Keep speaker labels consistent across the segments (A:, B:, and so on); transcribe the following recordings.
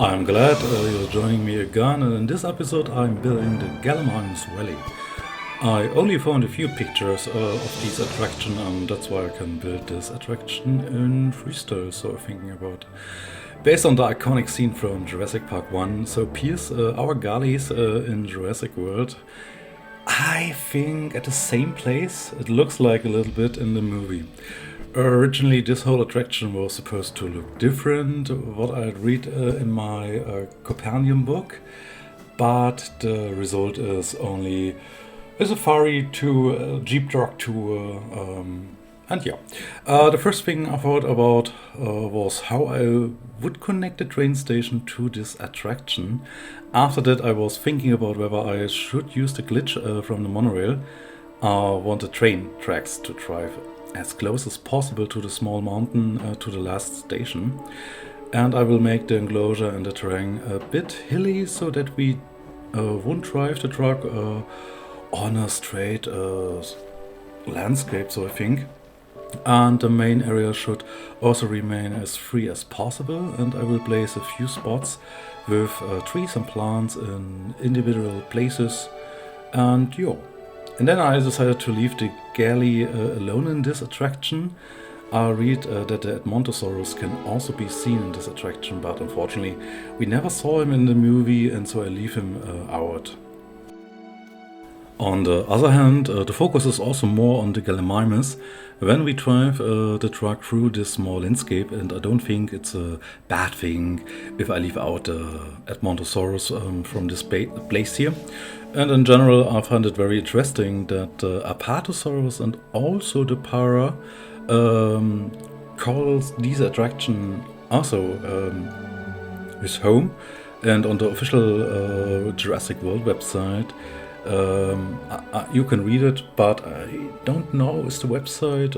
A: I'm glad you're joining me again, and in this episode I'm building the Gallimimus Valley. I only found a few pictures of this attraction, and that's why I can build this attraction in freestyle, so I'm thinking about. Based on the iconic scene from Jurassic Park 1, so Pierce, our Gallies in Jurassic World, I think at the same place, it looks like a little bit in the movie. Originally, this whole attraction was supposed to look different, what I'd read in my Copernium book, but the result is only a safari to a jeep truck tour, and yeah. The first thing I thought about was how I would connect the train station to this attraction. After that, I was thinking about whether I should use the glitch from the monorail. I want the train tracks to drive as close as possible to the small mountain to the last station, and I will make the enclosure and the terrain a bit hilly so that we won't drive the truck on a straight landscape, so I think. And the main area should also remain as free as possible, and I will place a few spots with trees and plants in individual places, and yeah. And then I decided to leave the galley alone in this attraction. I read that the Edmontosaurus can also be seen in this attraction, but unfortunately we never saw him in the movie, and so I leave him out. On the other hand, the focus is also more on the Gallimimus when we drive the truck through this small landscape, and I don't think it's a bad thing if I leave out the Edmontosaurus from this place here. And in general, I find it very interesting that the Apatosaurus and also the Para calls this attraction also his home. And on the official Jurassic World website, you can read it, but I don't know, is the website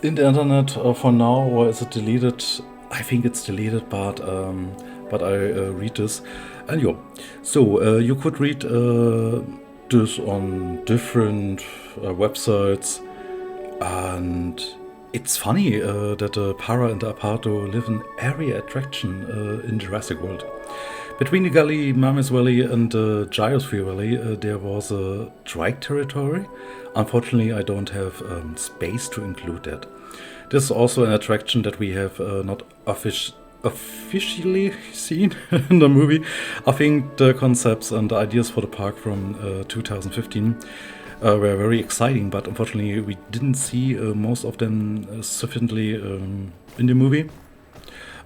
A: in the internet for now, or is it deleted? I think it's deleted, but I read this. And yeah, so you could read this on different websites, and it's funny that the Para and the Apato live in every attraction in Jurassic World. Between the Gallimimus Valley and the Gyrosphere Valley, there was a trike territory. Unfortunately, I don't have space to include that. This is also an attraction that we have not officially seen in the movie. I think the concepts and the ideas for the park from 2015 were very exciting, but unfortunately we didn't see most of them sufficiently in the movie.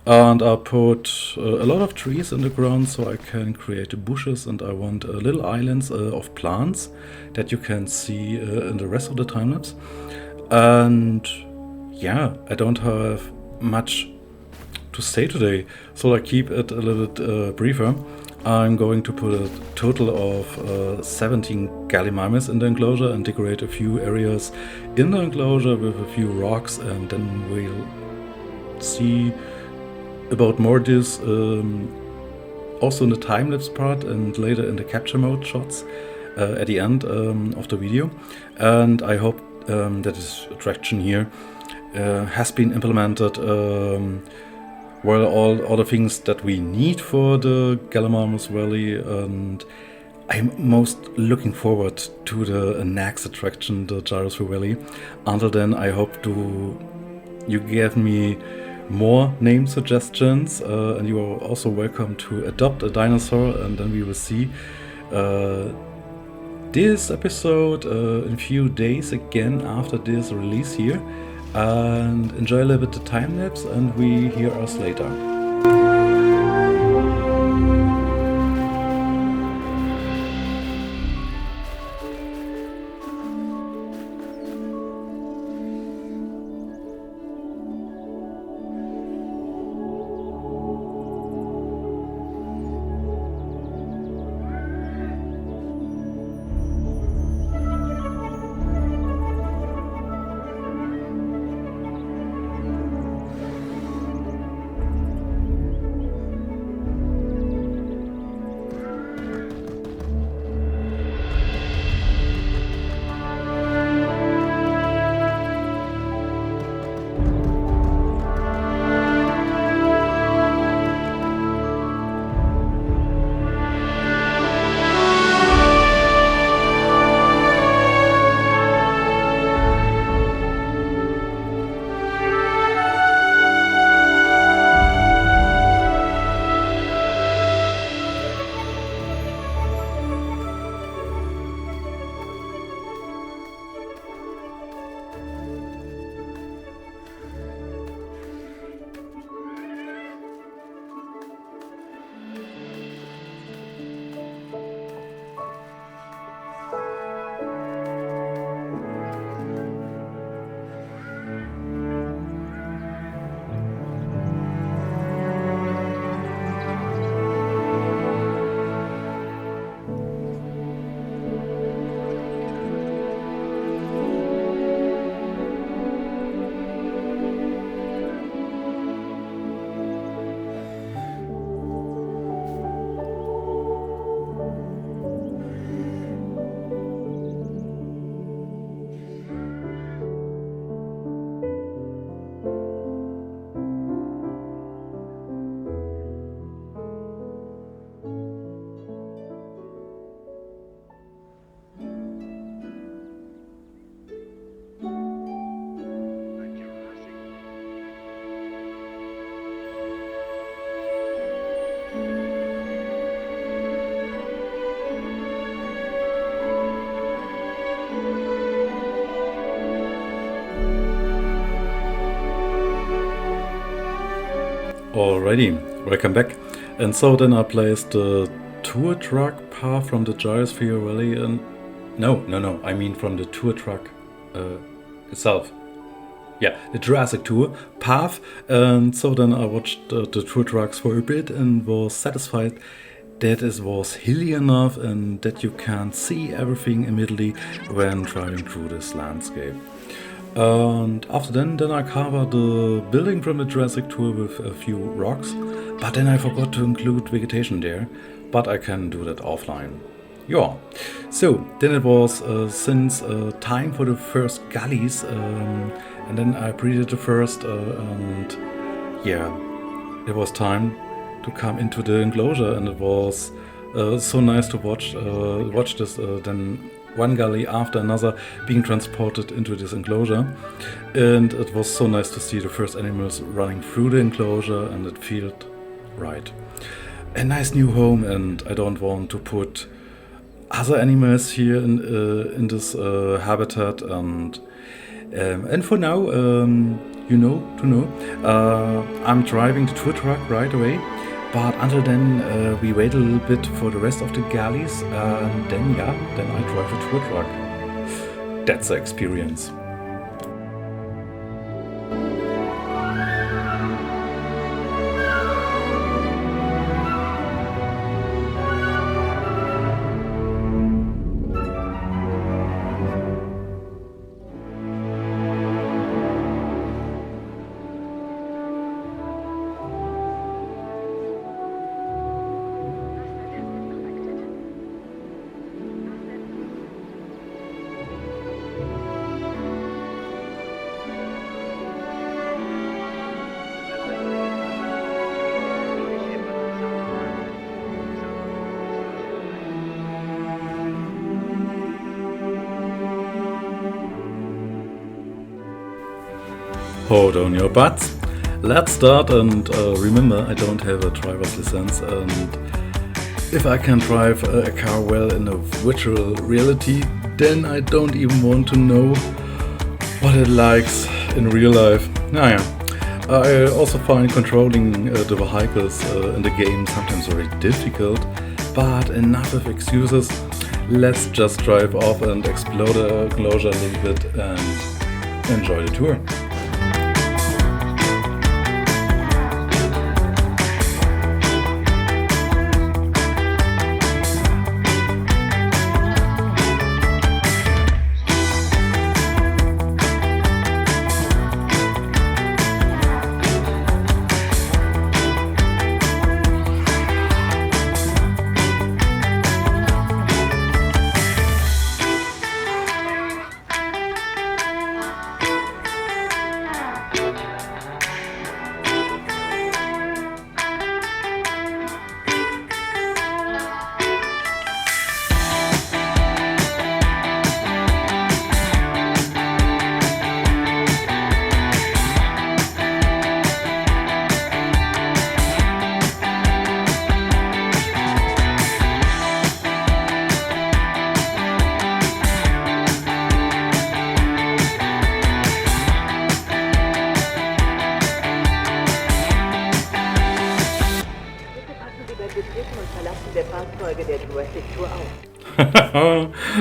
A: And I put a lot of trees in the ground so I can create bushes, and I want little islands of plants that you can see in the rest of the time lapse. And yeah, I don't have much to say today, so I keep it a little bit briefer. I'm going to put a total of 17 Gallimimus in the enclosure and decorate a few areas in the enclosure with a few rocks, and then we'll see about more this also in the time-lapse part and later in the capture mode shots at the end of the video. And I hope that this attraction here has been implemented well, all the things that we need for the Gallimimus Valley, and I'm most looking forward to the next attraction, the Gyrosphere Valley. Until then, I hope you give me more name suggestions, and you are also welcome to adopt a dinosaur, and then we will see this episode in a few days again after this release here, and enjoy a little bit the time lapse, and we hear us later. Alrighty, welcome back. And so then I placed the tour truck path from the Gyrosphere Valley and... No, I mean from the tour truck itself. Yeah, the Jurassic Tour path. And so then I watched the tour trucks for a bit and was satisfied that it was hilly enough and that you can see everything immediately when driving through this landscape. And after then I covered the building from the Jurassic Tour with a few rocks, but then I forgot to include vegetation there, but I can do that offline. Yeah, so then it was since time for the first gullies, and then I breathed the first, and yeah, it was time to come into the enclosure, and it was so nice to watch this then one gully after another being transported into this enclosure, and it was so nice to see the first animals running through the enclosure, and it felt right. A nice new home, and I don't want to put other animals here in this habitat, and for now, I'm driving the tour truck right away. But until then, we wait a little bit for the rest of the galleys, and then I drive a tour truck. That's the experience. Hold on your butts. Let's start, and remember, I don't have a driver's license, and if I can drive a car well in a virtual reality, then I don't even want to know what it likes in real life. I also find controlling the vehicles in the game sometimes very difficult, but enough of excuses. Let's just drive off and explore the enclosure a little bit and enjoy the tour.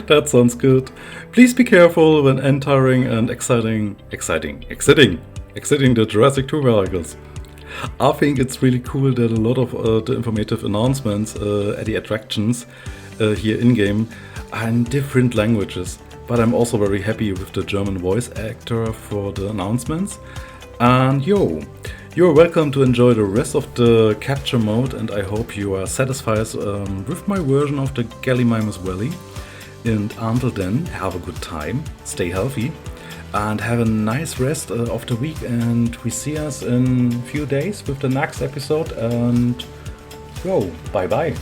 A: That sounds good. Please be careful when entering and exiting the Jurassic Tour vehicles. I think it's really cool that a lot of the informative announcements at the attractions here in-game are in different languages. But I'm also very happy with the German voice actor for the announcements. And you're welcome to enjoy the rest of the capture mode, and I hope you are satisfied with my version of the Gallimimus Valley. And until then, have a good time, stay healthy, and have a nice rest of the week, and we see us in a few days with the next episode, and bye bye.